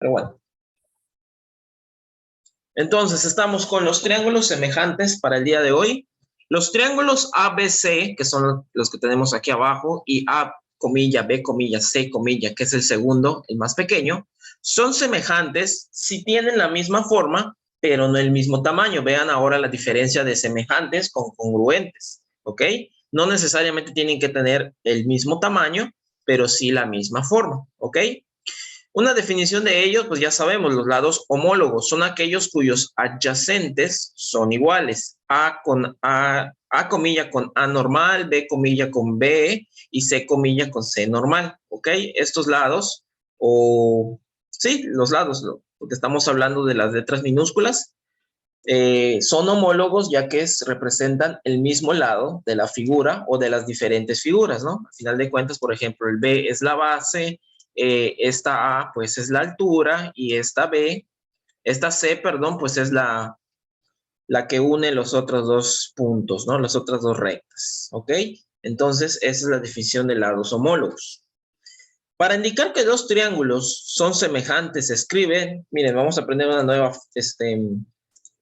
Pero bueno. Entonces, estamos con los triángulos semejantes para el día de hoy. Los triángulos ABC, que son los que tenemos aquí abajo, y A, B, C, que es el segundo, el más pequeño, son semejantes si tienen la misma forma, pero no el mismo tamaño. Vean ahora la diferencia de semejantes con congruentes, ¿ok? No necesariamente tienen que tener el mismo tamaño, pero sí la misma forma, ¿ok? Una definición de ellos, pues ya sabemos, los lados homólogos son aquellos cuyos adyacentes son iguales. A comilla con A normal, B comilla con B y C comilla con C normal, ¿ok? Estos lados, los lados, porque estamos hablando de las letras minúsculas, son homólogos ya que representan el mismo lado de la figura o de las diferentes figuras, ¿no? Al final de cuentas, por ejemplo, el B es la base, esta A pues es la altura y esta C, perdón, pues es la que une los otros dos puntos, ¿no? Las otras dos rectas, ¿ok? Entonces, esa es la definición de lados homólogos. Para indicar que dos triángulos son semejantes, se escribe, miren, vamos a aprender una nueva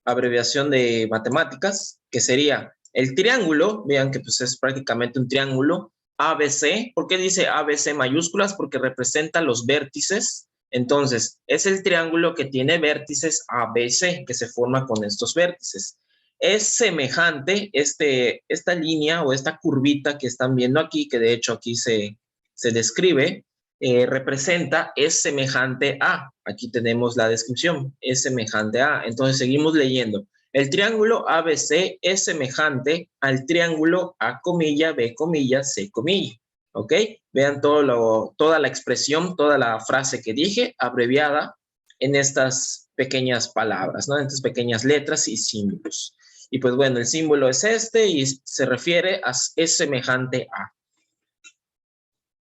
abreviación de matemáticas, que sería el triángulo, vean que pues es prácticamente un triángulo, ABC. ¿Por qué dice ABC mayúsculas? Porque representa los vértices. Entonces, es el triángulo que tiene vértices ABC, que se forma con estos vértices. Es semejante esta línea o esta curvita que están viendo aquí, que de hecho aquí se describe, representa, es semejante a. Aquí tenemos la descripción, es semejante a. Entonces, seguimos leyendo. El triángulo ABC es semejante al triángulo A comilla, B comilla, C comilla. ¿Ok? Vean toda la expresión, toda la frase que dije, abreviada en estas pequeñas palabras, ¿no? En estas pequeñas letras y símbolos. Y pues bueno, el símbolo es este y se refiere a es semejante a.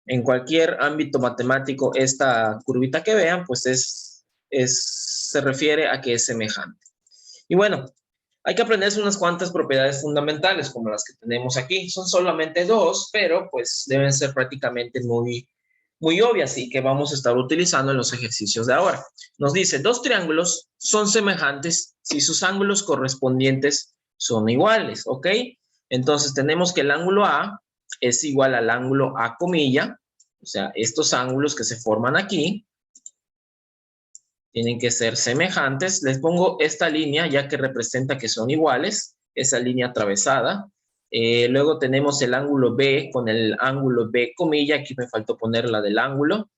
En cualquier ámbito matemático, esta curvita que vean, pues se refiere a que es semejante. Y bueno, hay que aprenderse unas cuantas propiedades fundamentales, como las que tenemos aquí. Son solamente dos, pero pues deben ser prácticamente muy, muy obvias y que vamos a estar utilizando en los ejercicios de ahora. Nos dice, dos triángulos son semejantes si sus ángulos correspondientes son iguales, ¿ok? Entonces tenemos que el ángulo A es igual al ángulo A comilla, o sea, estos ángulos que se forman aquí tienen que ser semejantes. Les pongo esta línea ya que representa que son iguales, esa línea atravesada. Luego tenemos el ángulo B con el ángulo B comilla, aquí me faltó poner la del ángulo.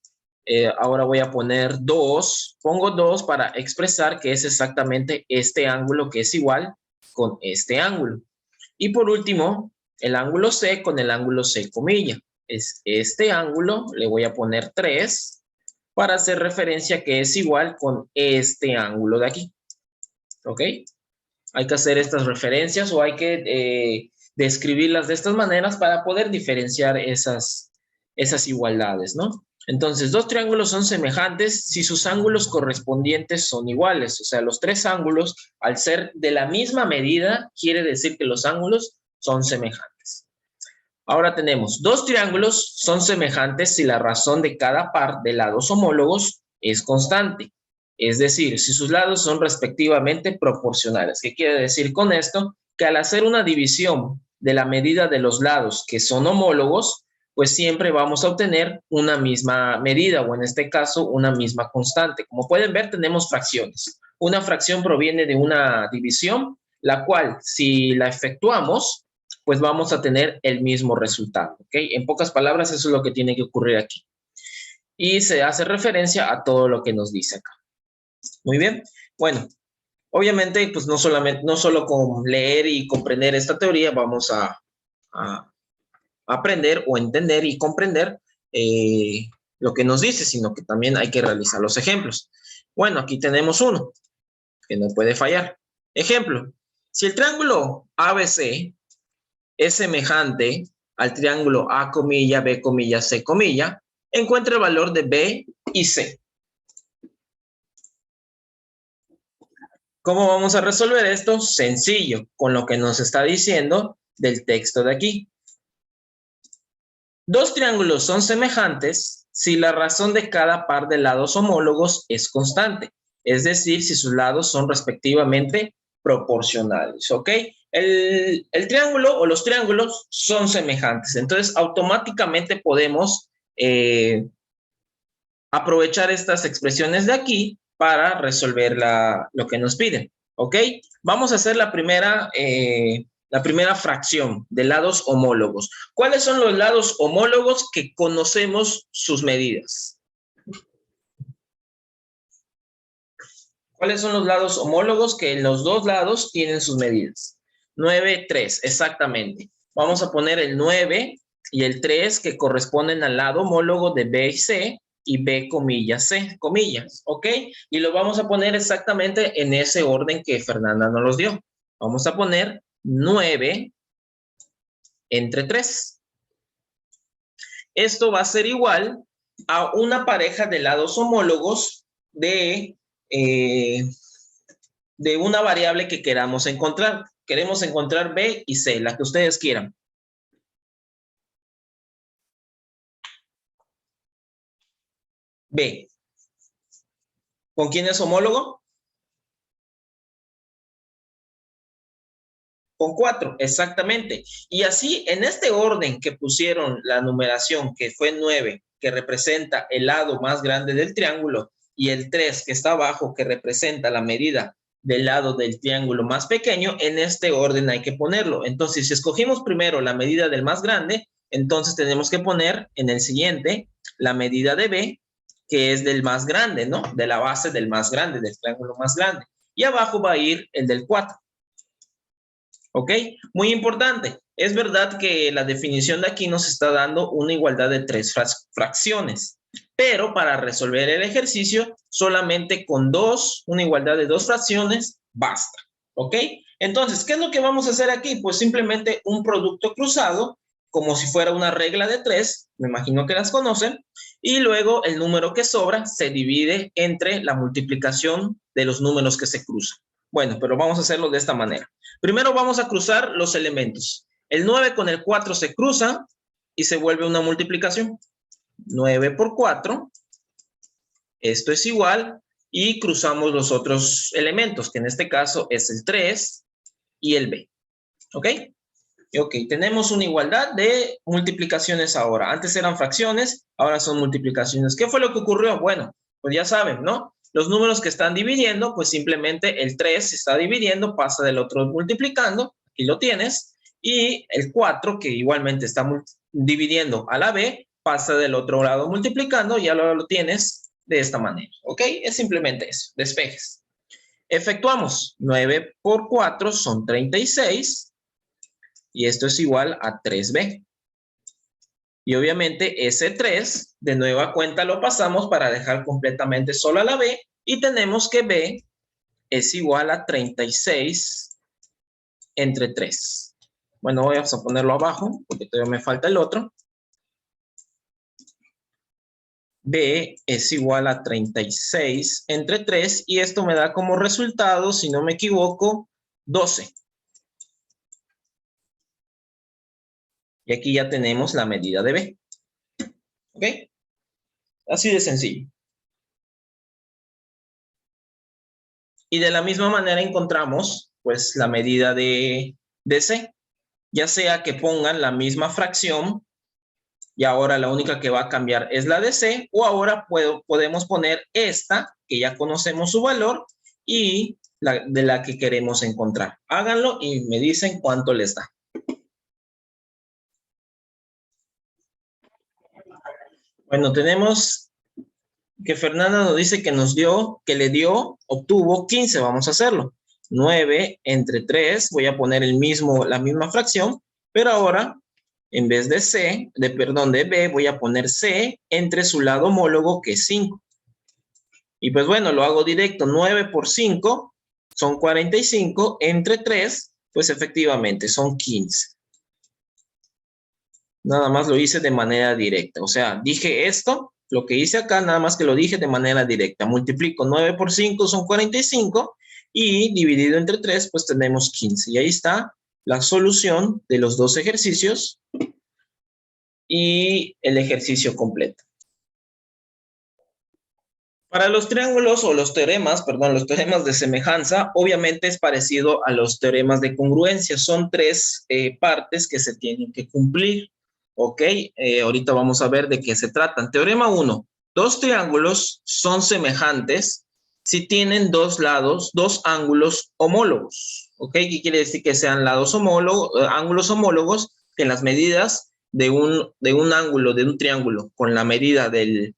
Ahora voy a poner 2, pongo 2 para expresar que es exactamente este ángulo que es igual con este ángulo. Y por último, el ángulo C con el ángulo C comilla. Es este ángulo, le voy a poner 3 para hacer referencia que es igual con este ángulo de aquí. ¿Ok? Hay que hacer estas referencias o hay que describirlas de estas maneras para poder diferenciar esas igualdades, ¿no? Entonces, dos triángulos son semejantes si sus ángulos correspondientes son iguales. O sea, los tres ángulos, al ser de la misma medida, quiere decir que los ángulos son semejantes. Ahora tenemos, dos triángulos son semejantes si la razón de cada par de lados homólogos es constante. Es decir, si sus lados son respectivamente proporcionales. ¿Qué quiere decir con esto? Que al hacer una división de la medida de los lados que son homólogos, pues siempre vamos a obtener una misma medida, o en este caso, una misma constante. Como pueden ver, tenemos fracciones. Una fracción proviene de una división, la cual, si la efectuamos, pues vamos a tener el mismo resultado, ¿ok? En pocas palabras, eso es lo que tiene que ocurrir aquí. Y se hace referencia a todo lo que nos dice acá. Muy bien. Bueno, obviamente, pues no solo con leer y comprender esta teoría vamos a aprender o entender y comprender lo que nos dice, sino que también hay que realizar los ejemplos. Bueno, aquí tenemos uno que no puede fallar. Ejemplo, si el triángulo ABC es semejante al triángulo A comilla, B comilla, C comilla, encuentra el valor de B y C. ¿Cómo vamos a resolver esto? Sencillo, con lo que nos está diciendo del texto de aquí. Dos triángulos son semejantes si la razón de cada par de lados homólogos es constante, es decir, si sus lados son respectivamente proporcionales, ¿ok? El triángulo o los triángulos son semejantes, entonces automáticamente podemos aprovechar estas expresiones de aquí para resolver lo que nos piden, ¿ok? Vamos a hacer la primera fracción de lados homólogos. ¿Cuáles son los lados homólogos que conocemos sus medidas? ¿Cuáles son los lados homólogos que en los dos lados tienen sus medidas? 9, 3, exactamente. Vamos a poner el 9 y el 3 que corresponden al lado homólogo de B y C, y B, comillas, C, comillas, ¿ok? Y lo vamos a poner exactamente en ese orden que Fernanda nos los dio. Vamos a poner 9 entre 3. Esto va a ser igual a una pareja de lados homólogos de una variable que queramos encontrar. Queremos encontrar B y C, la que ustedes quieran. B. ¿Con quién es homólogo? Con 4, exactamente. Y así, en este orden que pusieron la numeración, que fue 9, que representa el lado más grande del triángulo, y el 3, que está abajo, que representa la medida del lado del triángulo más pequeño, en este orden hay que ponerlo. Entonces, si escogimos primero la medida del más grande, entonces tenemos que poner en el siguiente la medida de B, que es del más grande, ¿no? De la base del más grande, del triángulo más grande. Y abajo va a ir el del 4. ¿Ok? Muy importante. Es verdad que la definición de aquí nos está dando una igualdad de 3 fracciones, pero para resolver el ejercicio, solamente con una igualdad de 2 fracciones, basta. ¿Ok? Entonces, ¿qué es lo que vamos a hacer aquí? Pues simplemente un producto cruzado, como si fuera una regla de 3, me imagino que las conocen, y luego el número que sobra se divide entre la multiplicación de los números que se cruzan. Bueno, pero vamos a hacerlo de esta manera. Primero vamos a cruzar los elementos. El 9 con el 4 se cruza y se vuelve una multiplicación. 9 por 4. Esto es igual. Y cruzamos los otros elementos, que en este caso es el 3 y el B. ¿Ok? Ok, tenemos una igualdad de multiplicaciones ahora. Antes eran fracciones, ahora son multiplicaciones. ¿Qué fue lo que ocurrió? Bueno, pues ya saben, ¿no? Los números que están dividiendo, pues simplemente el 3 se está dividiendo, pasa del otro multiplicando, aquí lo tienes, y el 4, que igualmente está dividiendo a la B, pasa del otro lado multiplicando, ya lo tienes de esta manera, ¿ok? Es simplemente eso, despejes. Efectuamos, 9 por 4 son 36, y esto es igual a 3B. Y obviamente ese 3, de nueva cuenta lo pasamos para dejar completamente sola la B, y tenemos que B es igual a 36 entre 3. Bueno, vamos a ponerlo abajo, porque todavía me falta el otro. B es igual a 36 entre 3, y esto me da como resultado, si no me equivoco, 12. Y aquí ya tenemos la medida de B. ¿Ok? Así de sencillo. Y de la misma manera encontramos, pues, la medida de C. Ya sea que pongan la misma fracción, y ahora la única que va a cambiar es la de C, o ahora podemos poner esta, que ya conocemos su valor, y de la que queremos encontrar. Háganlo y me dicen cuánto les da. Bueno, tenemos que Fernanda nos dice que obtuvo 15. Vamos a hacerlo. 9 entre 3, voy a poner la misma fracción, pero ahora, en vez de de B, voy a poner C entre su lado homólogo, que es 5. Y pues bueno, lo hago directo. 9 por 5 son 45, entre 3, pues efectivamente son 15. Nada más lo hice de manera directa. O sea, dije esto, lo que hice acá, nada más que lo dije de manera directa. Multiplico 9 por 5 son 45, y dividido entre 3, pues tenemos 15. Y ahí está la solución de los dos ejercicios y el ejercicio completo. Para los triángulos o los teoremas, perdón, los teoremas de semejanza, obviamente es parecido a los teoremas de congruencia. Son tres partes que se tienen que cumplir. ¿Ok? Ahorita vamos a ver de qué se tratan. Teorema 1. Dos triángulos son semejantes si tienen dos lados, dos ángulos homólogos. ¿Ok? ¿Qué quiere decir que sean lados homólogos, ángulos homólogos? Que las medidas de un ángulo, de un triángulo, con la medida del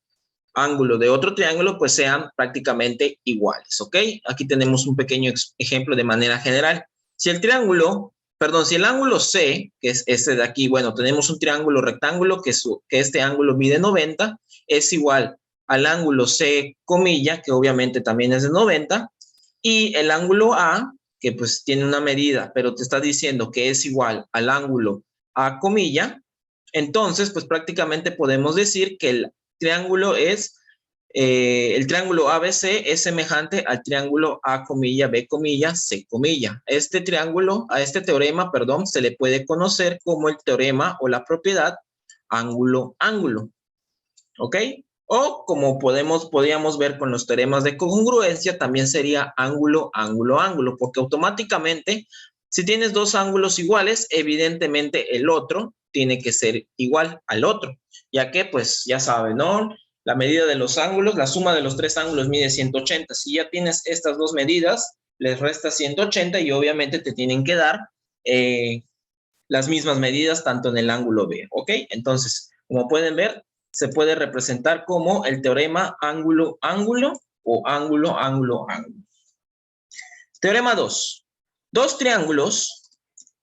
ángulo de otro triángulo, pues sean prácticamente iguales, ¿ok? Aquí tenemos un pequeño ejemplo de manera general. Si el ángulo C, que es este de aquí, bueno, tenemos un triángulo rectángulo que este ángulo mide 90, es igual al ángulo C, comilla, que obviamente también es de 90, y el ángulo A, que pues tiene una medida, pero te está diciendo que es igual al ángulo A, comilla, entonces pues prácticamente podemos decir que el triángulo el triángulo ABC es semejante al triángulo A, B, C. Este triángulo, a este teorema, perdón, se le puede conocer como el teorema o la propiedad ángulo-ángulo. ¿Ok? O como podríamos ver con los teoremas de congruencia, también sería ángulo-ángulo-ángulo, porque automáticamente, si tienes dos ángulos iguales, evidentemente el otro tiene que ser igual al otro, ya que, pues, ya saben, ¿no? La medida de los ángulos, la suma de los tres ángulos mide 180. Si ya tienes estas dos medidas, les resta 180 y obviamente te tienen que dar las mismas medidas tanto en el ángulo B, ¿ok? Entonces, como pueden ver, se puede representar como el teorema ángulo-ángulo o ángulo-ángulo-ángulo. Teorema 2. Dos triángulos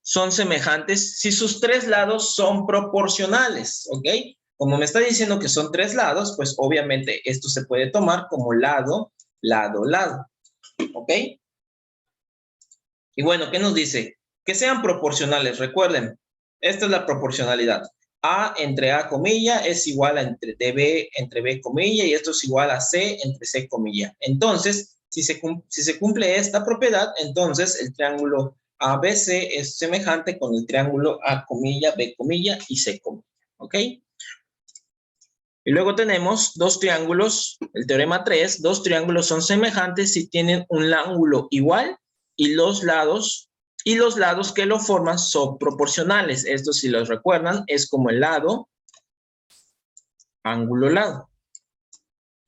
son semejantes si sus tres lados son proporcionales, ¿ok? Como me está diciendo que son tres lados, pues obviamente esto se puede tomar como lado, lado, lado, ¿ok? Y bueno, ¿qué nos dice? Que sean proporcionales. Recuerden, esta es la proporcionalidad. A entre A comilla es igual a entre B entre B comilla y esto es igual a C entre C comilla. Entonces, si se cumple esta propiedad, entonces el triángulo ABC es semejante con el triángulo A comilla, B comilla y C comilla. ¿Ok? Y luego tenemos dos triángulos, el teorema 3, dos triángulos son semejantes si tienen un ángulo igual y los lados que lo forman son proporcionales. Esto, si los recuerdan, es como el lado, ángulo, lado.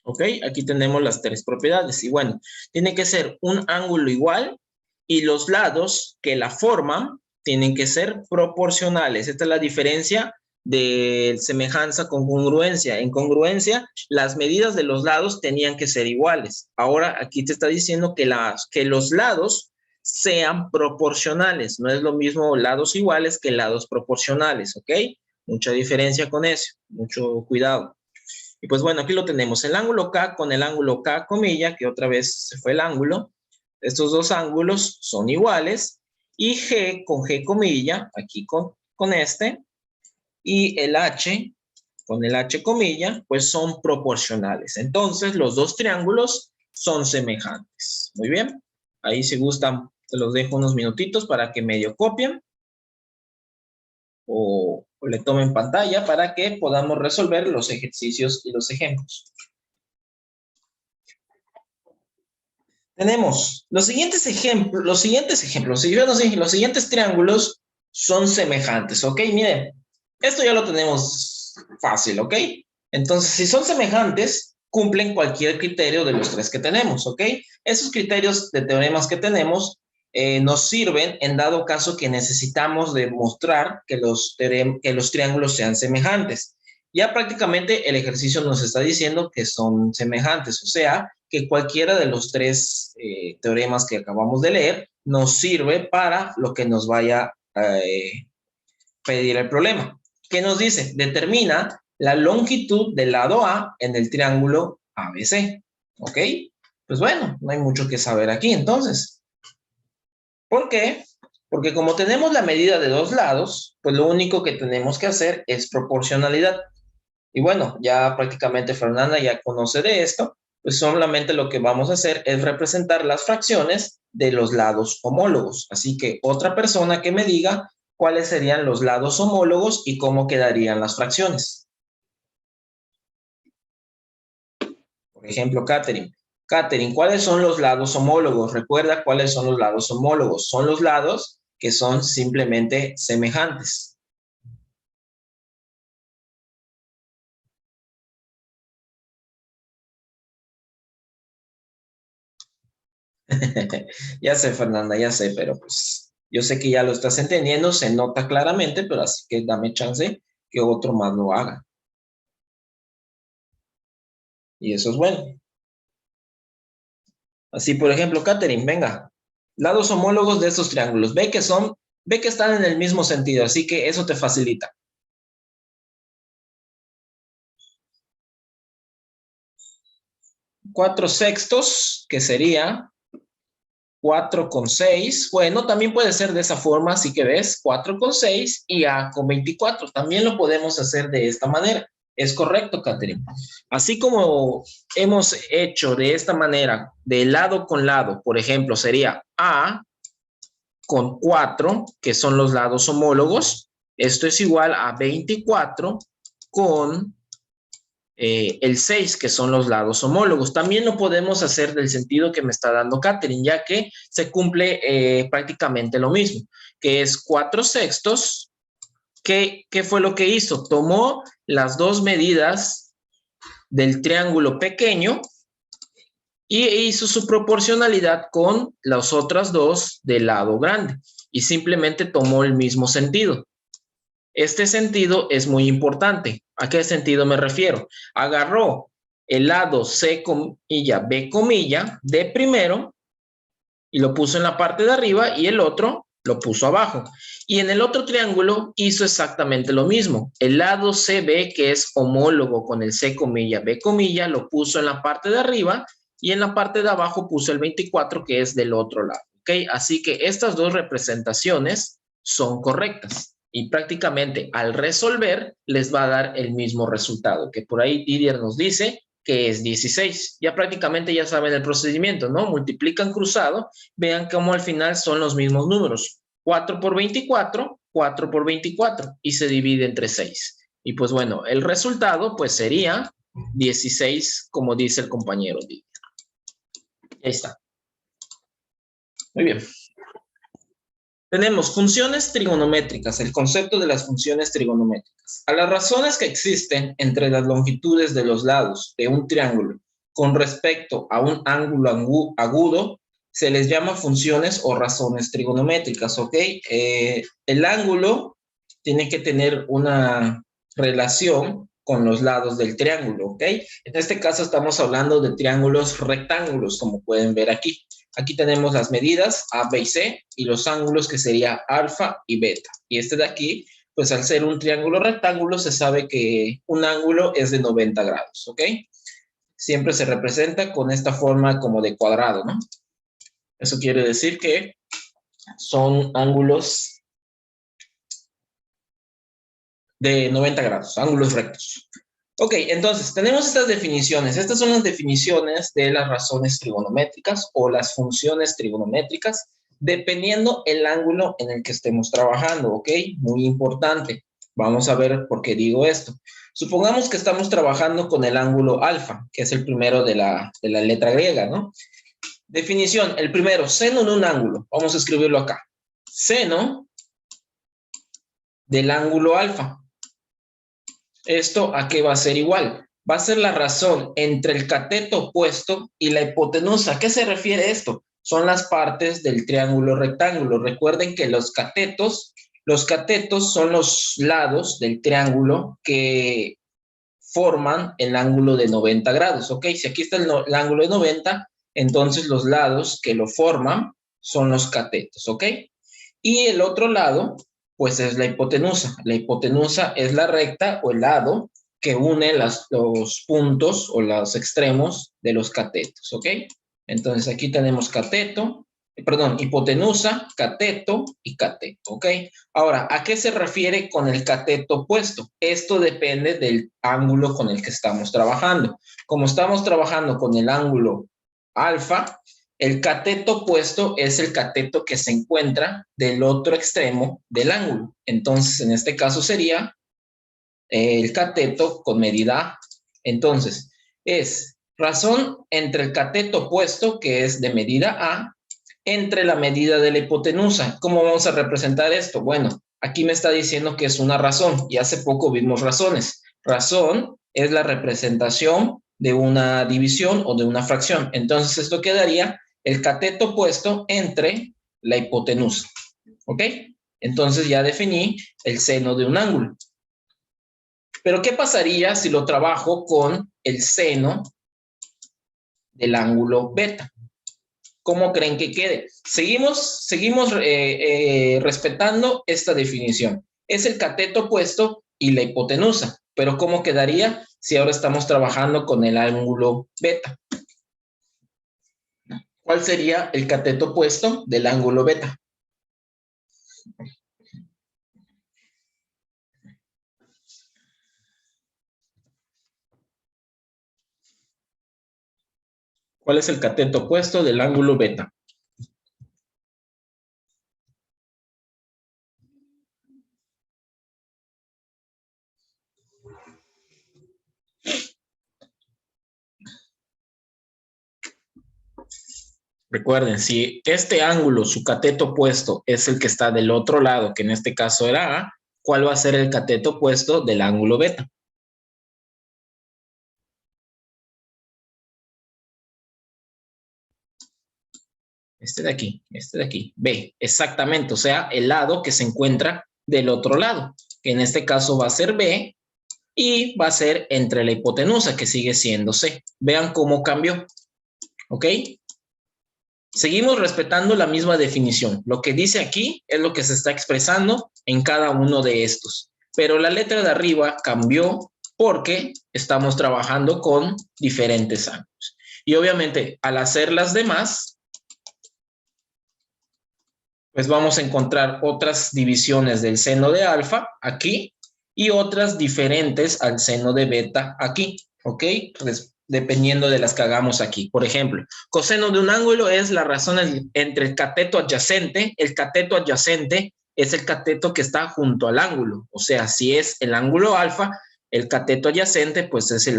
¿Ok? Aquí tenemos las tres propiedades. Y bueno, tiene que ser un ángulo igual y los lados que la forman tienen que ser proporcionales. Esta es la diferencia de semejanza con congruencia. En congruencia, las medidas de los lados tenían que ser iguales. Ahora, aquí te está diciendo que los lados sean proporcionales. No es lo mismo lados iguales que lados proporcionales, ¿ok? Mucha diferencia con eso. Mucho cuidado. Y pues bueno, aquí lo tenemos. El ángulo K con el ángulo K comilla, que otra vez se fue el ángulo. Estos dos ángulos son iguales. Y G con G comilla, aquí con este. Y el H con el H comilla, pues son proporcionales. Entonces, los dos triángulos son semejantes. Muy bien. Ahí si gustan, se los dejo unos minutitos para que medio copien. O le tomen pantalla para que podamos resolver los ejercicios y los ejemplos. Tenemos los siguientes ejemplos, los siguientes triángulos son semejantes, ¿ok? Miren, esto ya lo tenemos fácil, ¿ok? Entonces, si son semejantes, cumplen cualquier criterio de los tres que tenemos, ¿ok? Esos criterios de teoremas que tenemos nos sirven en dado caso que necesitamos demostrar que los triángulos sean semejantes. Ya prácticamente el ejercicio nos está diciendo que son semejantes, o sea, que cualquiera de los tres teoremas que acabamos de leer nos sirve para lo que nos vaya a pedir el problema. ¿Qué nos dice? Determina la longitud del lado A en el triángulo ABC. ¿Ok? Pues bueno, no hay mucho que saber aquí entonces. ¿Por qué? Porque como tenemos la medida de dos lados, pues lo único que tenemos que hacer es proporcionalidad. Y bueno, ya prácticamente Fernanda ya conoce de esto, pues solamente lo que vamos a hacer es representar las fracciones de los lados homólogos. Así que otra persona que me diga cuáles serían los lados homólogos y cómo quedarían las fracciones. Por ejemplo, Catherine. Catherine, ¿cuáles son los lados homólogos? Recuerda cuáles son los lados homólogos. Son los lados que son simplemente semejantes. Ya sé, Fernanda, ya sé, pero pues yo sé que ya lo estás entendiendo, se nota claramente, pero así que dame chance que otro más lo haga. Y eso es bueno. Así, por ejemplo, Catherine, venga. Lados homólogos de estos triángulos. Ve que están en el mismo sentido, así que eso te facilita. 4/6, que sería 4/6. Bueno, también puede ser de esa forma, así que ves, 4/6 y A/24. También lo podemos hacer de esta manera. Es correcto, Catherine. Así como hemos hecho de esta manera, de lado con lado, por ejemplo, sería A con 4, que son los lados homólogos. Esto es igual a 24 con el 6, que son los lados homólogos. También lo podemos hacer del sentido que me está dando Catherine, ya que se cumple prácticamente lo mismo, que es 4/6. ¿Qué fue lo que hizo? Tomó las dos medidas del triángulo pequeño y hizo su proporcionalidad con las otras dos del lado grande y simplemente tomó el mismo sentido. Este sentido es muy importante. ¿A qué sentido me refiero? Agarró el lado C, B, de primero y lo puso en la parte de arriba y el otro lo puso abajo. Y en el otro triángulo hizo exactamente lo mismo. El lado CB, que es homólogo con el C, B, lo puso en la parte de arriba y en la parte de abajo puso el 24, que es del otro lado. ¿Ok? Así que estas dos representaciones son correctas. Y prácticamente al resolver les va a dar el mismo resultado, que por ahí Didier nos dice que es 16. Ya prácticamente ya saben el procedimiento, ¿no? Multiplican cruzado, vean cómo al final son los mismos números. 4 por 24, 4 por 24 y se divide entre 6. Y pues bueno, el resultado pues sería 16, como dice el compañero Didier. Ahí está. Muy bien. Tenemos funciones trigonométricas, el concepto de las funciones trigonométricas. A las razones que existen entre las longitudes de los lados de un triángulo con respecto a un ángulo agudo, se les llama funciones o razones trigonométricas, ¿ok? El ángulo tiene que tener una relación con los lados del triángulo, ¿ok? En este caso estamos hablando de triángulos rectángulos, como pueden ver aquí. Aquí tenemos las medidas A, B y C y los ángulos que sería alfa y beta. Y este de aquí, pues al ser un triángulo rectángulo, se sabe que un ángulo es de 90 grados, ¿ok? Siempre se representa con esta forma como de cuadrado, ¿no? Eso quiere decir que son ángulos de 90 grados, ángulos rectos. Ok, entonces tenemos estas definiciones. Estas son las definiciones de las razones trigonométricas o las funciones trigonométricas, dependiendo el ángulo en el que estemos trabajando, ¿ok? Muy importante. Vamos a ver por qué digo esto. Supongamos que estamos trabajando con el ángulo alfa, que es el primero de la letra griega, ¿no? Definición, el primero, seno de un ángulo. Vamos a escribirlo acá. Seno del ángulo alfa. ¿Esto a qué va a ser igual? Va a ser la razón entre el cateto opuesto y la hipotenusa. ¿A qué se refiere esto? Son las partes del triángulo rectángulo. Recuerden que los catetos son los lados del triángulo que forman el ángulo de 90 grados, ¿ok? Si aquí está el ángulo de 90, entonces los lados que lo forman son los catetos, ¿ok? Y el otro lado, pues es la hipotenusa. La hipotenusa es la recta o el lado que une los puntos o los extremos de los catetos, ¿ok? Entonces aquí tenemos hipotenusa, cateto y cateto, ¿ok? Ahora, ¿a qué se refiere con el cateto opuesto? Esto depende del ángulo con el que estamos trabajando. Como estamos trabajando con el ángulo alfa, el cateto opuesto es el cateto que se encuentra del otro extremo del ángulo. Entonces, en este caso sería el cateto con medida A. Entonces, es Razón entre el cateto opuesto, que es de medida A, entre la medida de la hipotenusa. ¿Cómo vamos a representar esto? Bueno, aquí me está diciendo que es una razón y hace poco vimos razones. Razón es la representación de una división o de una fracción. Entonces esto quedaría el cateto opuesto entre la hipotenusa. ¿Ok? Entonces ya definí el seno de un ángulo. Pero ¿qué pasaría si lo trabajo con el seno del ángulo beta? ¿Cómo creen que quede? Seguimos respetando esta definición. Es el cateto opuesto y la hipotenusa. Pero ¿cómo quedaría si ahora estamos trabajando con el ángulo beta? ¿Cuál sería el cateto opuesto del ángulo beta? ¿Cuál es el cateto opuesto del ángulo beta? Recuerden, si este ángulo, su cateto opuesto, es el que está del otro lado, que en este caso era A, ¿cuál va a ser el cateto opuesto del ángulo beta? Este de aquí, B, exactamente, o sea, el lado que se encuentra del otro lado, que en este caso va a ser B y va a ser entre la hipotenusa, que sigue siendo C. Vean cómo cambió, ¿ok? Seguimos respetando la misma definición. Lo que dice aquí es lo que se está expresando en cada uno de estos. Pero la letra de arriba cambió porque estamos trabajando con diferentes ángulos. Y obviamente, al hacer las demás, pues vamos a encontrar otras divisiones del seno de alfa aquí y otras diferentes al seno de beta aquí, ¿ok? Dependiendo de las que hagamos aquí. Por ejemplo, coseno de un ángulo es la razón entre el cateto adyacente. El cateto adyacente es el cateto que está junto al ángulo. O sea, si es el ángulo alfa, el cateto adyacente pues es el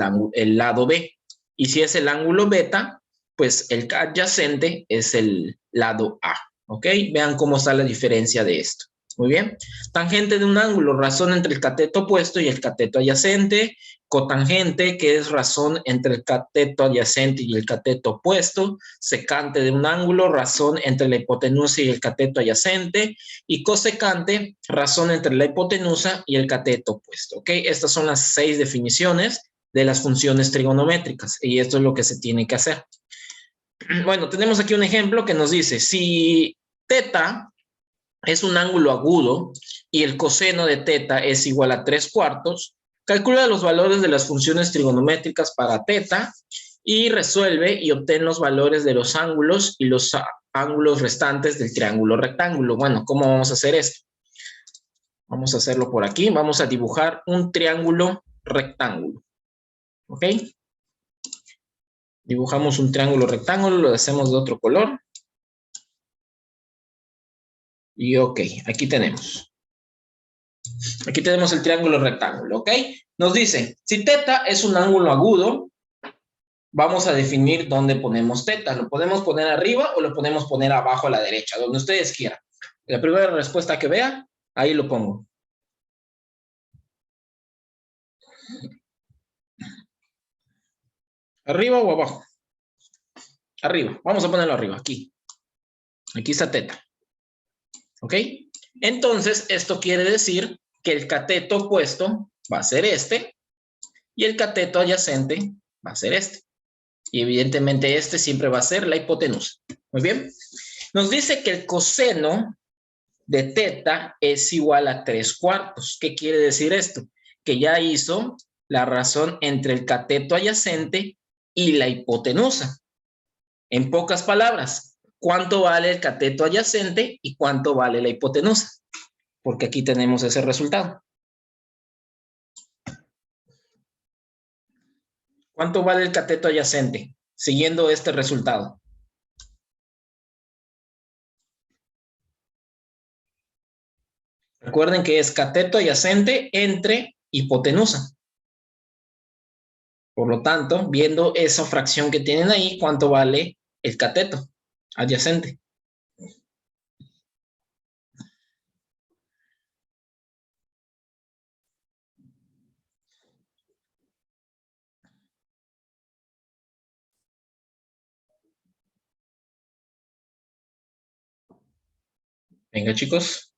lado B. Y si es el ángulo beta, pues el adyacente es el lado A. ¿Ok? Vean cómo está la diferencia de esto. Muy bien. Tangente de un ángulo, razón entre el cateto opuesto y el cateto adyacente. Cotangente, que es razón entre el cateto adyacente y el cateto opuesto. Secante de un ángulo, razón entre la hipotenusa y el cateto adyacente. Y cosecante, razón entre la hipotenusa y el cateto opuesto. ¿Ok? Estas son las 6 definiciones de las funciones trigonométricas. Y esto es lo que se tiene que hacer. Bueno, tenemos aquí un ejemplo que nos dice, si teta es un ángulo agudo y el coseno de teta es igual a 3/4, calcula los valores de las funciones trigonométricas para teta y resuelve y obtén los valores de los ángulos y los ángulos restantes del triángulo rectángulo. Bueno, ¿cómo vamos a hacer esto? Vamos a hacerlo por aquí. Vamos a dibujar un triángulo rectángulo. ¿Ok? Dibujamos un triángulo rectángulo, lo hacemos de otro color. Y ok, aquí tenemos. Aquí tenemos el triángulo rectángulo, ¿ok? Nos dice, si teta es un ángulo agudo, vamos a definir dónde ponemos teta. ¿Lo podemos poner arriba o lo podemos poner abajo a la derecha? Donde ustedes quieran. La primera respuesta que vea, ahí lo pongo. ¿Arriba o abajo? Arriba. Vamos a ponerlo arriba, aquí. Aquí está teta. ¿Ok? Entonces, esto quiere decir que el cateto opuesto va a ser este y el cateto adyacente va a ser este. Y evidentemente este siempre va a ser la hipotenusa. Muy bien. Nos dice que el coseno de teta es igual a 3/4. ¿Qué quiere decir esto? Que ya hizo la razón entre el cateto adyacente y la hipotenusa. En pocas palabras, ¿cuánto vale el cateto adyacente y cuánto vale la hipotenusa? Porque aquí tenemos ese resultado. ¿Cuánto vale el cateto adyacente? Siguiendo este resultado. Recuerden que es cateto adyacente entre hipotenusa. Por lo tanto, viendo esa fracción que tienen ahí, ¿cuánto vale el cateto adyacente? Venga, chicos.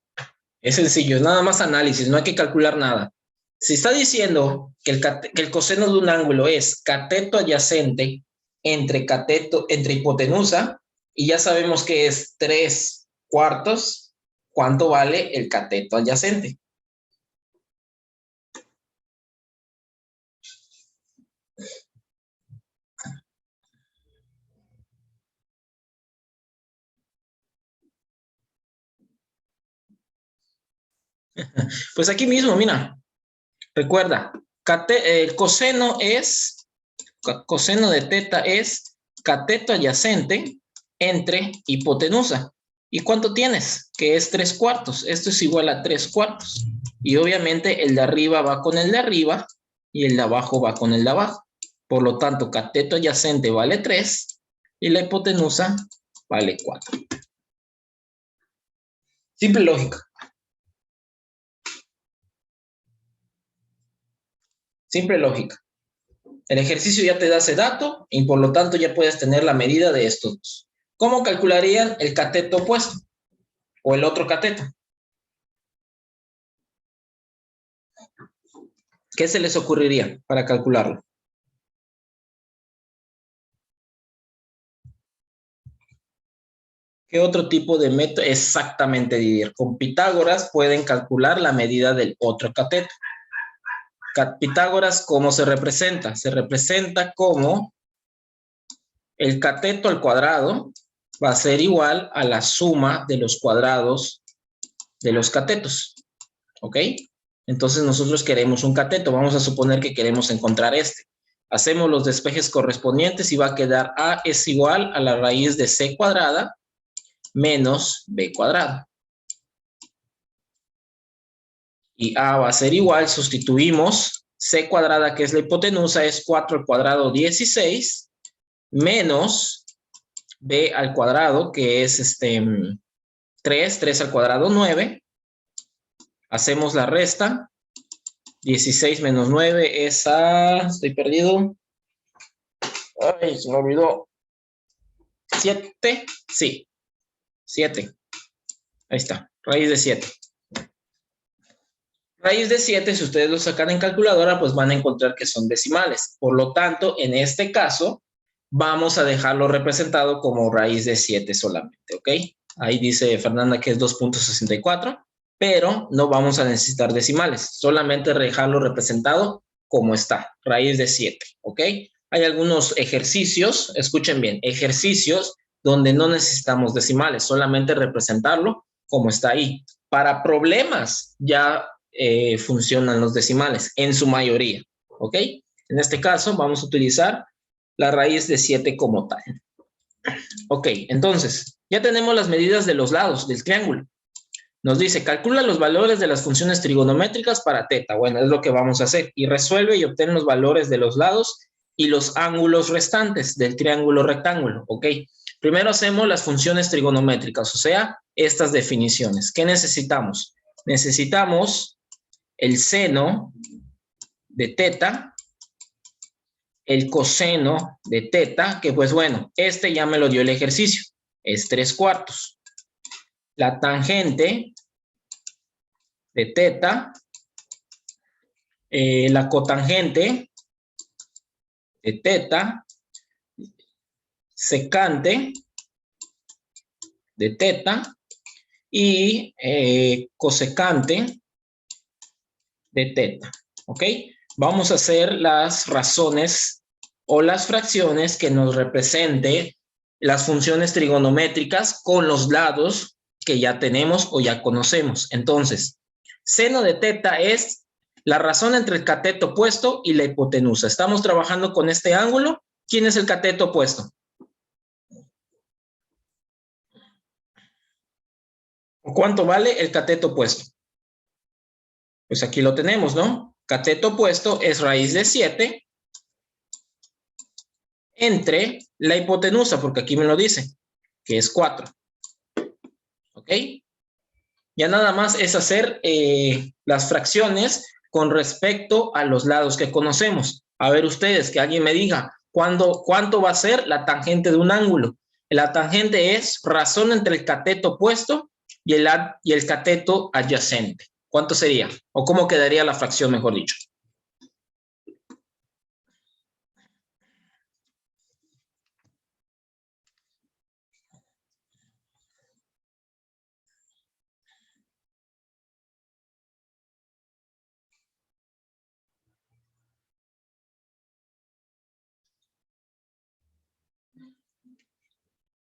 Es sencillo, es nada más análisis, no hay que calcular nada. Si está diciendo que el coseno de un ángulo es cateto adyacente entre hipotenusa, y ya sabemos que es 3/4, ¿cuánto vale el cateto adyacente? Pues aquí mismo, mira, recuerda, el coseno de teta es cateto adyacente entre hipotenusa. ¿Y cuánto tienes? Que es 3/4. Esto es igual a 3/4. Y obviamente el de arriba va con el de arriba y el de abajo va con el de abajo. Por lo tanto, cateto adyacente vale 3 y la hipotenusa vale 4. Simple lógica. Simple lógica. El ejercicio ya te da ese dato y por lo tanto ya puedes tener la medida de estos dos. ¿Cómo calcularían el cateto opuesto? O el otro cateto. ¿Qué se les ocurriría para calcularlo? ¿Qué otro tipo de método? Exactamente, Didier. Con Pitágoras pueden calcular la medida del otro cateto. Pitágoras, ¿cómo se representa? Se representa como el cateto al cuadrado va a ser igual a la suma de los cuadrados de los catetos. ¿Ok? Entonces nosotros queremos un cateto. Vamos a suponer que queremos encontrar este. Hacemos los despejes correspondientes y va a quedar A es igual a la raíz de C cuadrada menos B cuadrado. Y A va a ser igual, sustituimos C cuadrada, que es la hipotenusa, es 4 al cuadrado 16, menos B al cuadrado, que es 3 al cuadrado 9. Hacemos la resta. 16 menos 9 es estoy perdido. Ay, se me olvidó. 7, sí, 7. Ahí está, raíz de 7. Raíz de 7, si ustedes lo sacan en calculadora, pues van a encontrar que son decimales. Por lo tanto, en este caso, vamos a dejarlo representado como raíz de 7 solamente, ¿ok? Ahí dice Fernanda que es 2.64, pero no vamos a necesitar decimales, solamente dejarlo representado como está, raíz de 7, ¿ok? Hay algunos ejercicios, escuchen bien, ejercicios donde no necesitamos decimales, solamente representarlo como está ahí. Para problemas ya funcionan los decimales, en su mayoría, ¿ok? En este caso vamos a utilizar la raíz de 7 como tal. Ok, entonces, ya tenemos las medidas de los lados del triángulo. Nos dice, calcula los valores de las funciones trigonométricas para teta. Bueno, es lo que vamos a hacer. Y resuelve y obtén los valores de los lados y los ángulos restantes del triángulo rectángulo, ¿ok? Primero hacemos las funciones trigonométricas, o sea, estas definiciones. ¿Qué necesitamos? Necesitamos el seno de teta, el coseno de teta, que pues bueno, este ya me lo dio el ejercicio, es 3/4. La tangente de teta, la cotangente de teta, secante de teta y cosecante de teta, ¿ok? Vamos a hacer las razones o las fracciones que nos represente las funciones trigonométricas con los lados que ya tenemos o ya conocemos. Entonces, seno de teta es la razón entre el cateto opuesto y la hipotenusa. Estamos trabajando con este ángulo. ¿Quién es el cateto opuesto? ¿Cuánto vale el cateto opuesto? Pues aquí lo tenemos, ¿no? Cateto opuesto es raíz de 7 entre la hipotenusa, porque aquí me lo dice, que es 4. ¿Ok? Ya nada más es hacer las fracciones con respecto a los lados que conocemos. A ver ustedes, que alguien me diga, ¿cuánto va a ser la tangente de un ángulo? La tangente es razón entre el cateto opuesto y el cateto adyacente. ¿Cuánto sería? ¿O cómo quedaría la fracción, mejor dicho?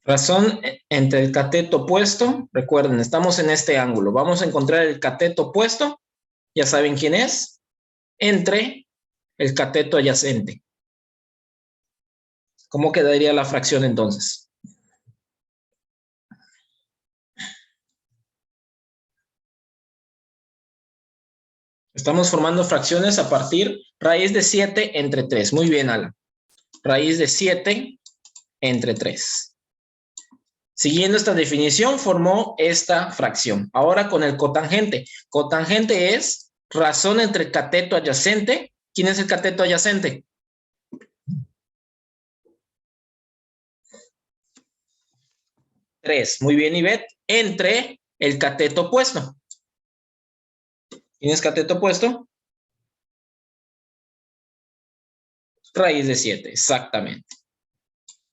Razón entre el cateto opuesto. Recuerden, estamos en este ángulo. Vamos a encontrar el cateto opuesto. Ya saben quién es. Entre el cateto adyacente. ¿Cómo quedaría la fracción entonces? Estamos formando fracciones a partir raíz de 7 entre 3. Muy bien, Alan. Raíz de 7 entre 3. Siguiendo esta definición, formó esta fracción. Ahora con el cotangente. Cotangente es razón entre el cateto adyacente. ¿Quién es el cateto adyacente? Tres. Muy bien, Ivette. Entre el cateto opuesto. ¿Quién es cateto opuesto? Raíz de 7, exactamente.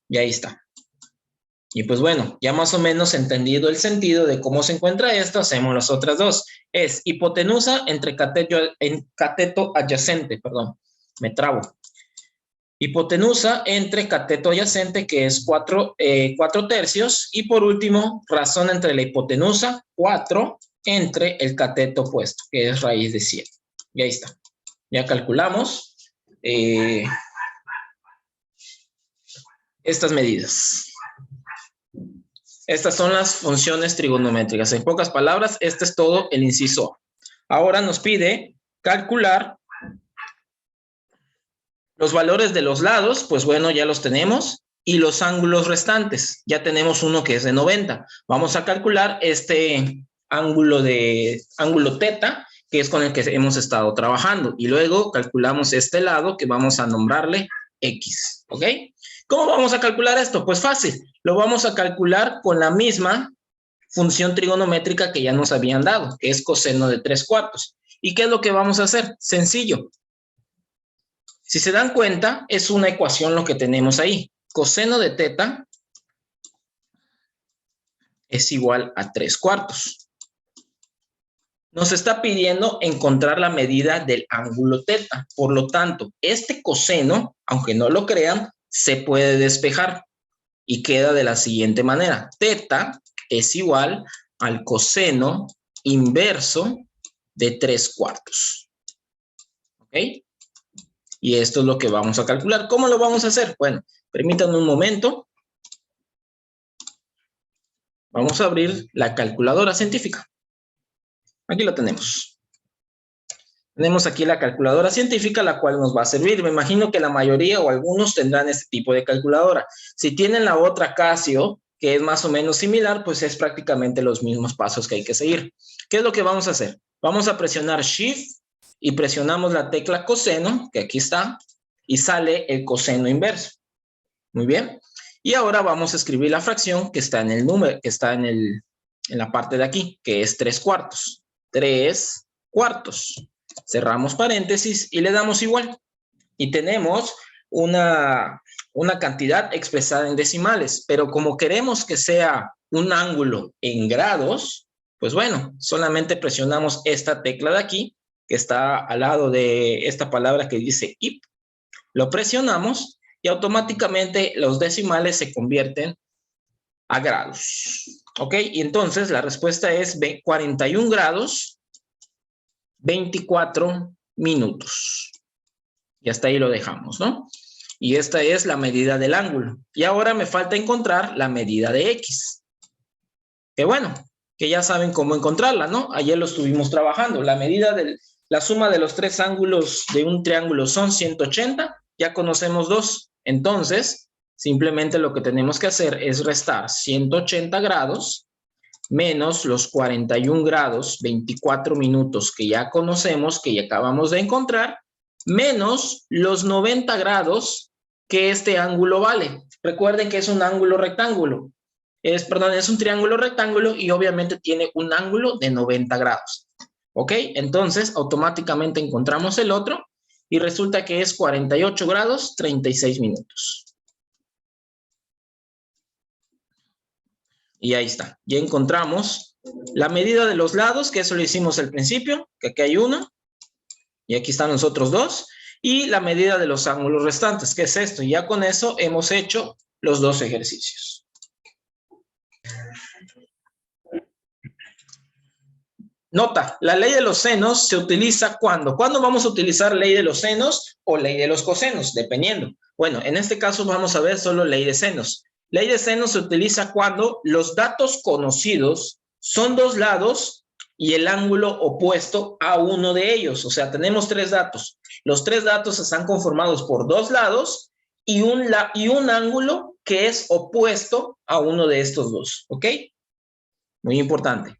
Y ahí está. Y pues bueno, ya más o menos entendido el sentido de cómo se encuentra esto, hacemos las otras dos. Es hipotenusa entre cateto adyacente, perdón, me trabo. Hipotenusa entre cateto adyacente, que es 4 tercios. Y por último, razón entre la hipotenusa, 4, entre el cateto opuesto, que es raíz de 7. Y ahí está. Ya calculamos estas medidas. Estas son las funciones trigonométricas. En pocas palabras, este es todo el inciso A. Ahora nos pide calcular los valores de los lados, pues bueno, ya los tenemos, y los ángulos restantes. Ya tenemos uno que es de 90. Vamos a calcular este ángulo teta, que es con el que hemos estado trabajando. Y luego calculamos este lado que vamos a nombrarle X, ¿ok? ¿Cómo vamos a calcular esto? Pues fácil, lo vamos a calcular con la misma función trigonométrica que ya nos habían dado, que es coseno de 3/4. ¿Y qué es lo que vamos a hacer? Sencillo. Si se dan cuenta, es una ecuación lo que tenemos ahí. Coseno de teta es igual a 3/4. Nos está pidiendo encontrar la medida del ángulo teta. Por lo tanto, este coseno, aunque no lo crean, se puede despejar y queda de la siguiente manera. Teta es igual al coseno inverso de 3/4. ¿Ok? Y esto es lo que vamos a calcular. ¿Cómo lo vamos a hacer? Bueno, permítanme un momento. Vamos a abrir la calculadora científica. Aquí lo tenemos. Tenemos aquí la calculadora científica, la cual nos va a servir. Me imagino que la mayoría o algunos tendrán este tipo de calculadora. Si tienen la otra Casio, que es más o menos similar, pues es prácticamente los mismos pasos que hay que seguir. ¿Qué es lo que vamos a hacer? Vamos a presionar Shift y presionamos la tecla coseno, que aquí está, y sale el coseno inverso. Muy bien. Y ahora vamos a escribir la fracción que está en el número, que está en la parte de aquí, que es 3/4. 3/4. Cerramos paréntesis y le damos igual. Y tenemos una cantidad expresada en decimales, pero como queremos que sea un ángulo en grados, pues bueno, solamente presionamos esta tecla de aquí, que está al lado de esta palabra que dice IP. Lo presionamos y automáticamente los decimales se convierten a grados. ¿Ok? Y entonces la respuesta es 41 grados, 24 minutos. Y hasta ahí lo dejamos, ¿no? Y esta es la medida del ángulo. Y ahora me falta encontrar la medida de X. Que bueno, que ya saben cómo encontrarla, ¿no? Ayer lo estuvimos trabajando. La suma de los tres ángulos de un triángulo son 180. Ya conocemos dos. Entonces, Simplemente lo que tenemos que hacer es restar 180 grados menos los 41 grados, 24 minutos que ya conocemos, que ya acabamos de encontrar, menos los 90 grados que este ángulo vale. Recuerden que es un ángulo rectángulo. Perdón, es un triángulo rectángulo y obviamente tiene un ángulo de 90 grados. ¿Ok? Entonces, automáticamente encontramos el otro y resulta que es 48 grados, 36 minutos. Y ahí está. Ya encontramos la medida de los lados, que eso lo hicimos al principio, que aquí hay uno. Y aquí están los otros dos. Y la medida de los ángulos restantes, que es esto. Y ya con eso hemos hecho los dos ejercicios. Nota, la ley de los senos se utiliza ¿cuándo? ¿Cuándo vamos a utilizar ley de los senos o ley de los cosenos? Dependiendo. Bueno, en este caso vamos a ver solo ley de senos. Ley de senos se utiliza cuando los datos conocidos son dos lados y el ángulo opuesto a uno de ellos. O sea, tenemos tres datos. Los tres datos están conformados por dos lados y un ángulo que es opuesto a uno de estos dos. ¿Ok? Muy importante.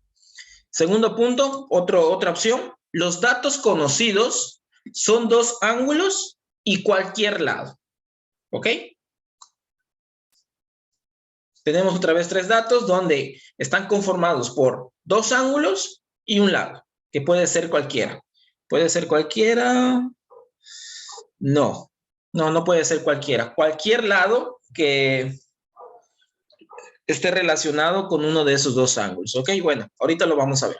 Segundo punto, otra opción. Los datos conocidos son dos ángulos y cualquier lado. ¿Ok? Tenemos otra vez tres datos donde están conformados por dos ángulos y un lado, que puede ser cualquiera. ¿Puede ser cualquiera? No, no puede ser cualquiera. Cualquier lado que esté relacionado con uno de esos dos ángulos. ¿Ok? Bueno, ahorita lo vamos a ver.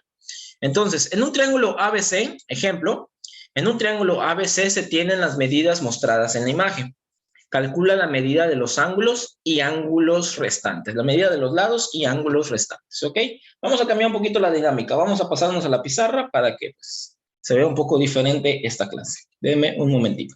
Entonces, en un triángulo ABC, ejemplo, en un triángulo ABC se tienen las medidas mostradas en la imagen. Calcula la medida de los ángulos y ángulos restantes. La medida de los lados y ángulos restantes, ¿ok? Vamos a cambiar un poquito la dinámica. Vamos a pasarnos a la pizarra para que pues, se vea un poco diferente esta clase. Denme un momentito.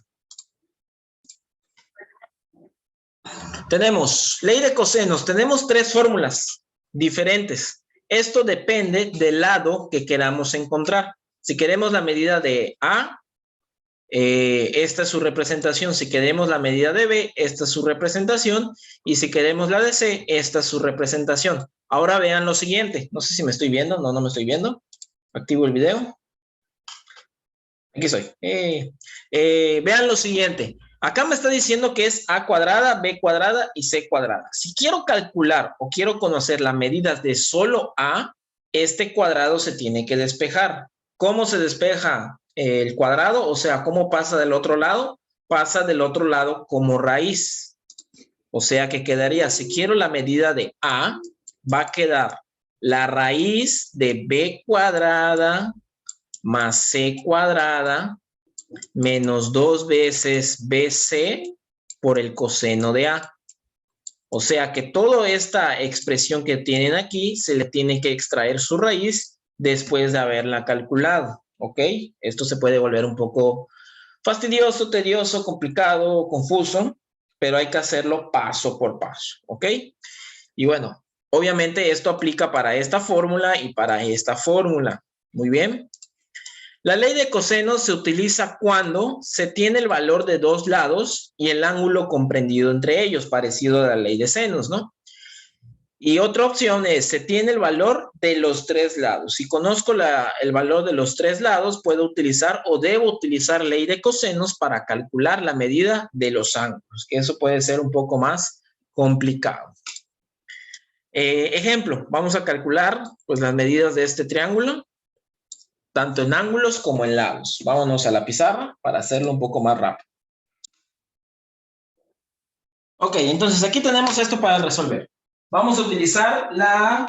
Tenemos ley de cosenos. Tenemos tres fórmulas diferentes. Esto depende del lado que queramos encontrar. Si queremos la medida de A, esta es su representación. Si queremos la medida de B, esta es su representación. Y si queremos la de C, esta es su representación. Ahora vean lo siguiente. No sé si me estoy viendo. No me estoy viendo. Activo el video. Aquí estoy. Vean lo siguiente. Acá me está diciendo que es A cuadrada, B cuadrada y C cuadrada. Si quiero calcular o quiero conocer las medidas de solo A, este cuadrado se tiene que despejar. ¿Cómo se despeja el cuadrado? O sea, ¿cómo pasa del otro lado? Pasa del otro lado como raíz. O sea que quedaría, si quiero la medida de A, va a quedar la raíz de B cuadrada más C cuadrada menos 2 veces BC por el coseno de A. O sea que toda esta expresión que tienen aquí se le tiene que extraer su raíz después de haberla calculado. ¿Ok? Esto se puede volver un poco fastidioso, tedioso, complicado, confuso, pero hay que hacerlo paso por paso. ¿Ok? Y bueno, obviamente esto aplica para esta fórmula y para esta fórmula. Muy bien. La ley de cosenos se utiliza cuando se tiene el valor de dos lados y el ángulo comprendido entre ellos, parecido a la ley de senos, ¿no? Y otra opción es, se tiene el valor de los tres lados. Si conozco el valor de los tres lados, puedo utilizar o debo utilizar ley de cosenos para calcular la medida de los ángulos, que eso puede ser un poco más complicado. Ejemplo, vamos a calcular pues, las medidas de este triángulo, tanto en ángulos como en lados. Vámonos a la pizarra para hacerlo un poco más rápido. Ok, entonces aquí tenemos esto para resolver. Vamos a utilizar la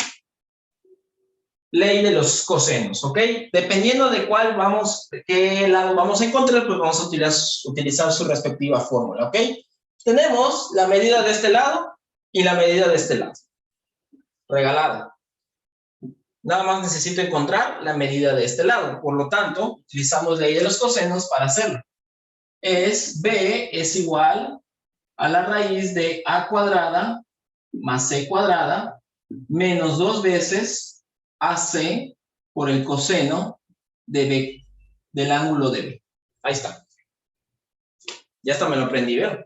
ley de los cosenos, ¿ok? Dependiendo de qué lado vamos a encontrar, pues vamos a utilizar su respectiva fórmula, ¿ok? Tenemos la medida de este lado y la medida de este lado. Regalada. Nada más necesito encontrar la medida de este lado. Por lo tanto, utilizamos ley de los cosenos para hacerlo. B es igual a la raíz de A cuadrada más C cuadrada menos 2 veces AC por el coseno de B, del ángulo de B. Ahí está. Ya hasta me lo aprendí, ¿verdad?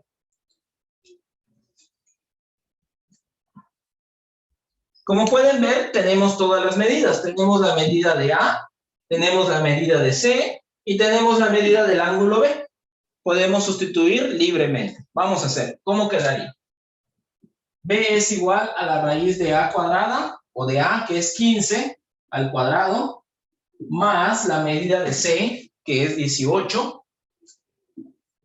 Como pueden ver, tenemos todas las medidas. Tenemos la medida de A, tenemos la medida de C y tenemos la medida del ángulo B. Podemos sustituir libremente. Vamos a hacer. ¿Cómo quedaría? B es igual a la raíz de A cuadrada, o de A, que es 15, al cuadrado, más la medida de C, que es 18,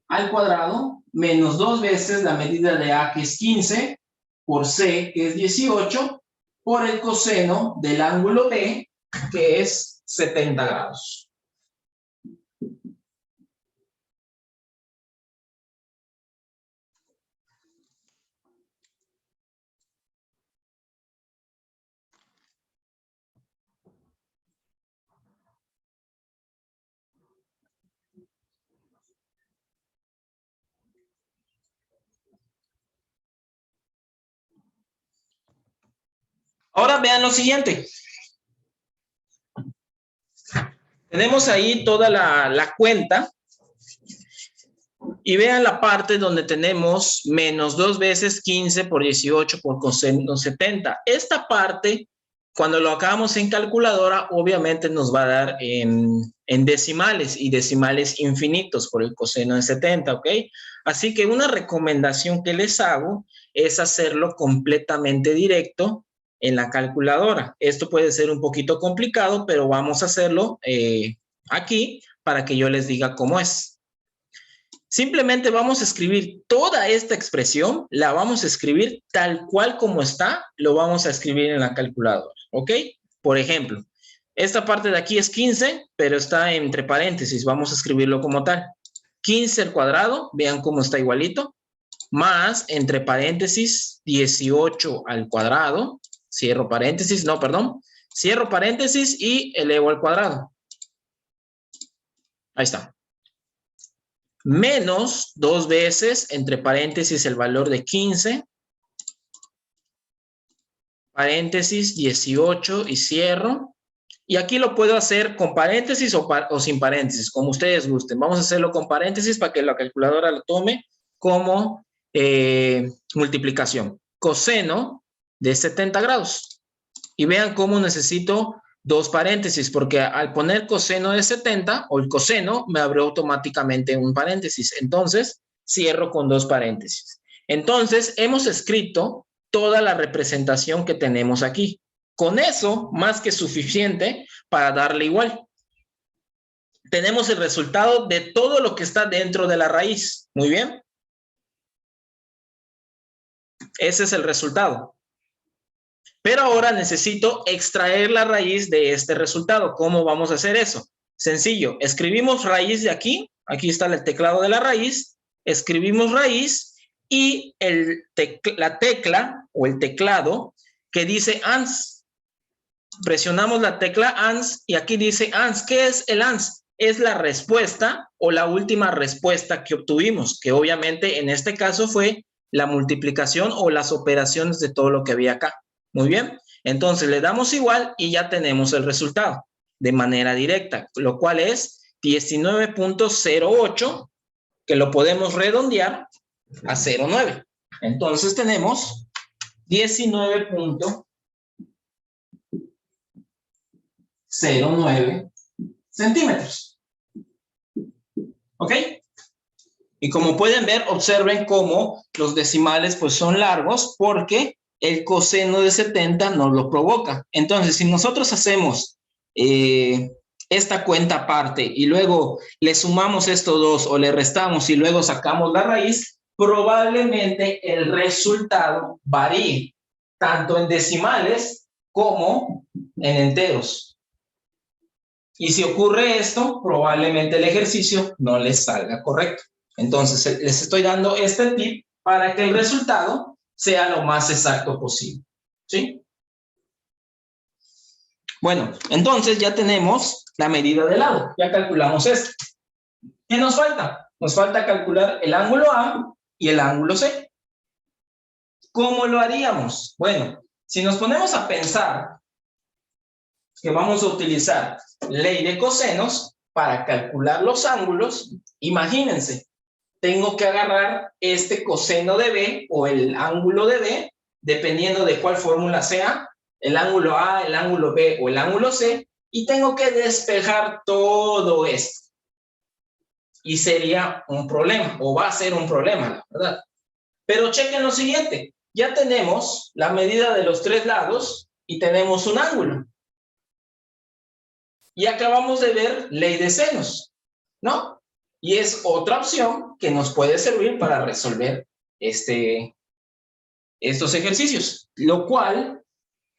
al cuadrado, menos 2 veces la medida de A, que es 15, por C, que es 18, por el coseno del ángulo B, que es 70 grados. Ahora vean lo siguiente. Tenemos ahí toda la cuenta. Y vean la parte donde tenemos menos 2 veces 15 por 18 por coseno 70. Esta parte, cuando lo hagamos en calculadora, obviamente nos va a dar en decimales y decimales infinitos por el coseno de 70, ¿ok? Así que una recomendación que les hago es hacerlo completamente directo en la calculadora. Esto puede ser un poquito complicado, pero vamos a hacerlo aquí para que yo les diga cómo es. Simplemente vamos a escribir toda esta expresión, la vamos a escribir tal cual como está, lo vamos a escribir en la calculadora, ¿ok? Por ejemplo, esta parte de aquí es 15, pero está entre paréntesis, vamos a escribirlo como tal. 15 al cuadrado, vean cómo está igualito, más entre paréntesis 18 al cuadrado, cierro paréntesis, no, perdón, cierro paréntesis y elevo al cuadrado. Ahí está. Menos 2 veces, entre paréntesis, el valor de 15, paréntesis 18 y cierro. Y aquí lo puedo hacer con paréntesis o sin paréntesis, como ustedes gusten. Vamos a hacerlo con paréntesis para que la calculadora lo tome como multiplicación. Coseno de 70 grados. Y vean cómo necesito 2 paréntesis, porque al poner coseno de 70, o el coseno, me abre automáticamente un paréntesis. Entonces, cierro con 2 paréntesis. Entonces, hemos escrito toda la representación que tenemos aquí. Con eso, más que suficiente para darle igual. Tenemos el resultado de todo lo que está dentro de la raíz. Muy bien. Ese es el resultado. Pero ahora necesito extraer la raíz de este resultado. ¿Cómo vamos a hacer eso? Sencillo, escribimos raíz de aquí. Aquí está el teclado de la raíz. Escribimos raíz y la tecla o el teclado que dice ANS. Presionamos la tecla ANS y aquí dice ANS. ¿Qué es el ANS? Es la respuesta o la última respuesta que obtuvimos, que obviamente en este caso fue la multiplicación o las operaciones de todo lo que había acá. Muy bien, entonces le damos igual y ya tenemos el resultado de manera directa, lo cual es 19.08, que lo podemos redondear a 0.9. Entonces tenemos 19.09 centímetros. ¿Ok? Y como pueden ver, observen cómo los decimales pues son largos porque el coseno de 70 nos lo provoca. Entonces, si nosotros hacemos esta cuenta aparte y luego le sumamos estos dos o le restamos y luego sacamos la raíz, probablemente el resultado varíe, tanto en decimales como en enteros. Y si ocurre esto, probablemente el ejercicio no les salga correcto. Entonces, les estoy dando este tip para que el resultado sea lo más exacto posible. ¿Sí? Bueno, entonces ya tenemos la medida del lado. Ya calculamos esto. ¿Qué nos falta? Nos falta calcular el ángulo A y el ángulo C. ¿Cómo lo haríamos? Bueno, si nos ponemos a pensar que vamos a utilizar ley de cosenos para calcular los ángulos, imagínense, tengo que agarrar este coseno de B o el ángulo de B, dependiendo de cuál fórmula sea, el ángulo A, el ángulo B o el ángulo C, y tengo que despejar todo esto. Y sería un problema, o va a ser un problema, la verdad. Pero chequen lo siguiente, ya tenemos la medida de los tres lados y tenemos un ángulo. Y acabamos de ver ley de senos, ¿no? Y es otra opción que nos puede servir para resolver estos ejercicios, lo cual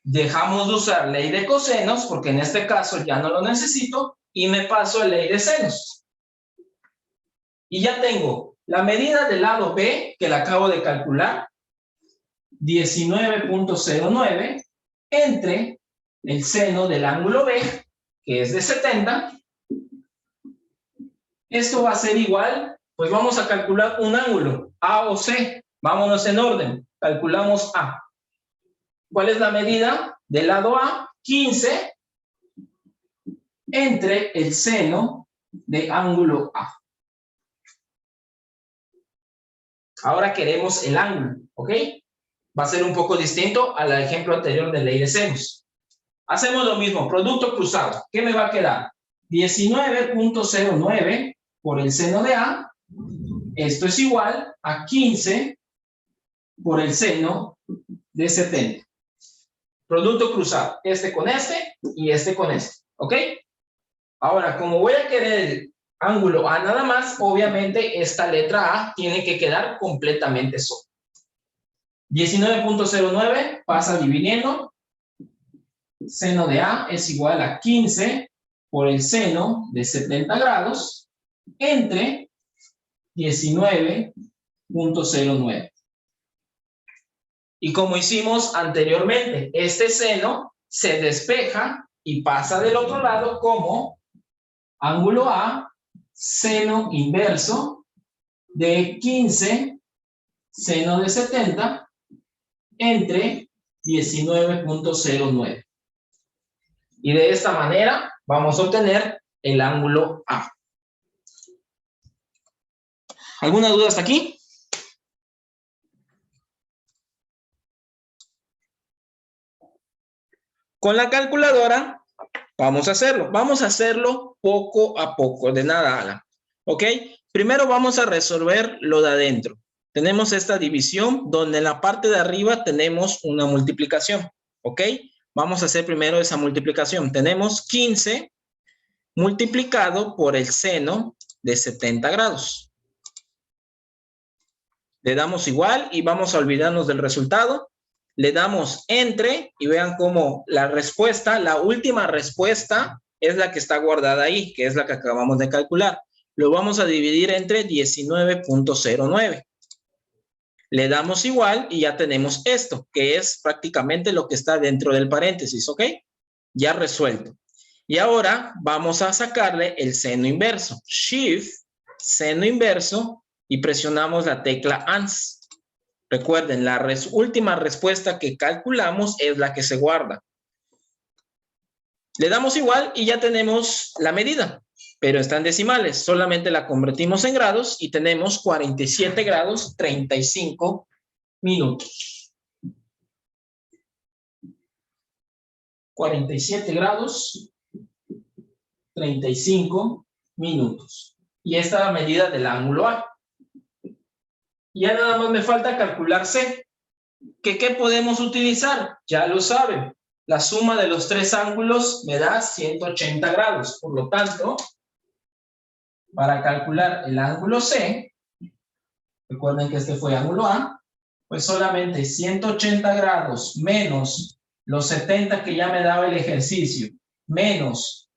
dejamos de usar ley de cosenos, porque en este caso ya no lo necesito, y me paso a ley de senos. Y ya tengo la medida del lado B, que la acabo de calcular, 19.09, entre el seno del ángulo B, que es de 70. Esto va a ser igual, pues vamos a calcular un ángulo, A o C. Vámonos en orden, calculamos A. ¿Cuál es la medida del lado A? 15 entre el seno de ángulo A. Ahora queremos el ángulo, ¿ok? Va a ser un poco distinto al ejemplo anterior de ley de senos. Hacemos lo mismo, producto cruzado. ¿Qué me va a quedar? 19.09 por el seno de A. Esto es igual a 15 por el seno de 70. Producto cruzado. Este con este y este con este, ¿ok? Ahora, como voy a querer el ángulo A nada más, obviamente esta letra A tiene que quedar completamente sola. 19.09 pasa dividiendo. Seno de A es igual a 15 por el seno de 70 grados entre 19.09. Y como hicimos anteriormente, este seno se despeja y pasa del otro lado como ángulo A, seno inverso de 15 seno de 70 entre 19.09. Y de esta manera vamos a obtener el ángulo A. ¿Alguna duda hasta aquí? Con la calculadora vamos a hacerlo. Vamos a hacerlo poco a poco, de nada a la. ¿Ok? Primero vamos a resolver lo de adentro. Tenemos esta división donde en la parte de arriba tenemos una multiplicación. ¿Ok? Vamos a hacer primero esa multiplicación. Tenemos 15 multiplicado por el seno de 70 grados. Le damos igual y vamos a olvidarnos del resultado. Le damos entre y vean cómo la respuesta, la última respuesta es la que está guardada ahí, que es la que acabamos de calcular. Lo vamos a dividir entre 19.09. Le damos igual y ya tenemos esto, que es prácticamente lo que está dentro del paréntesis, ¿ok? Ya resuelto. Y ahora vamos a sacarle el seno inverso. Shift, seno inverso, y presionamos la tecla ANS. Recuerden, la última respuesta que calculamos es la que se guarda. Le damos igual y ya tenemos la medida, pero está en decimales. Solamente la convertimos en grados y tenemos 47 grados 35 minutos. 47 grados 35 minutos. Y esta es la medida del ángulo A. Ya nada más me falta calcular C. ¿Qué podemos utilizar? Ya lo saben. La suma de los tres ángulos me da 180 grados. Por lo tanto, para calcular el ángulo C, recuerden que este fue ángulo A, pues solamente 180 grados menos los 70 que ya me daba el ejercicio, menos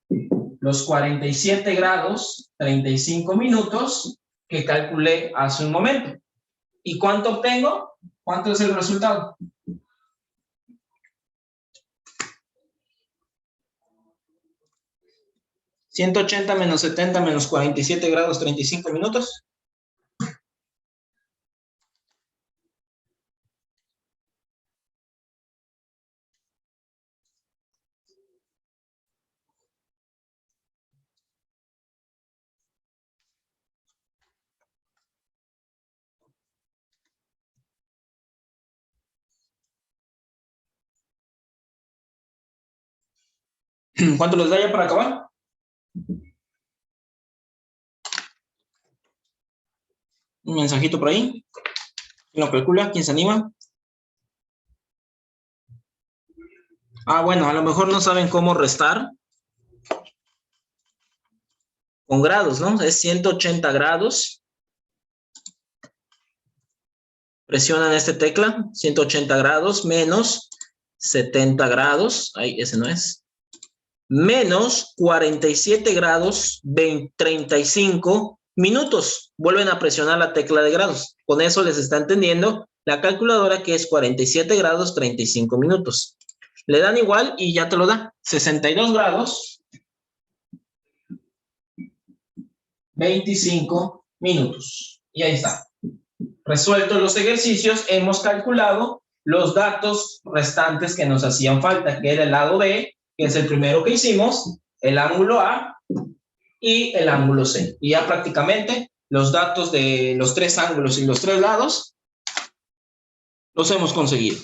los 47 grados, 35 minutos, que calculé hace un momento. ¿Y cuánto obtengo? ¿Cuánto es el resultado? 180 menos 70 menos 47 grados 35 minutos. ¿Cuánto les da ya para acabar? Un mensajito por ahí. ¿Quién lo calcula? ¿Quién se anima? Ah, bueno, a lo mejor no saben cómo restar con grados, ¿no? Es 180 grados. Presionan esta tecla, 180 grados, menos 70 grados. Ay, ese no es. Menos 47 grados, 35 minutos. Vuelven a presionar la tecla de grados. Con eso les está entendiendo la calculadora que es 47 grados, 35 minutos. Le dan igual y ya te lo da. 62 grados, 25 minutos. Y ahí está. Resueltos los ejercicios, hemos calculado los datos restantes que nos hacían falta, que era el lado B, que es el primero que hicimos, el ángulo A y el ángulo C. Y ya prácticamente los datos de los tres ángulos y los tres lados los hemos conseguido.